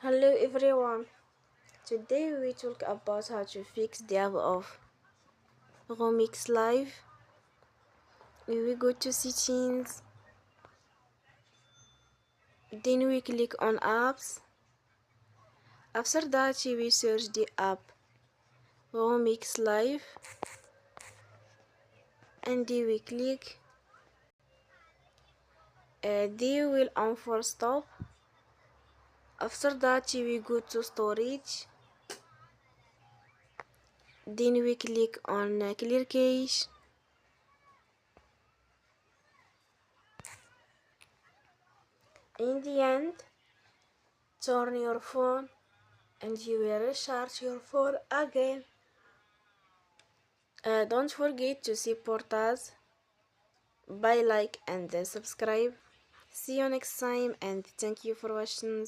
Hello everyone. Today we talk about how to fix the app of RemixLive. We go to settings, then we click on apps. After that we search the app RemixLive and then we click. They will on for stop. After that we go to storage. Then we click on clear cache. In the end, turn your phone and you will recharge your phone again. Don't forget to support us by like and subscribe. See you next time and thank you for watching.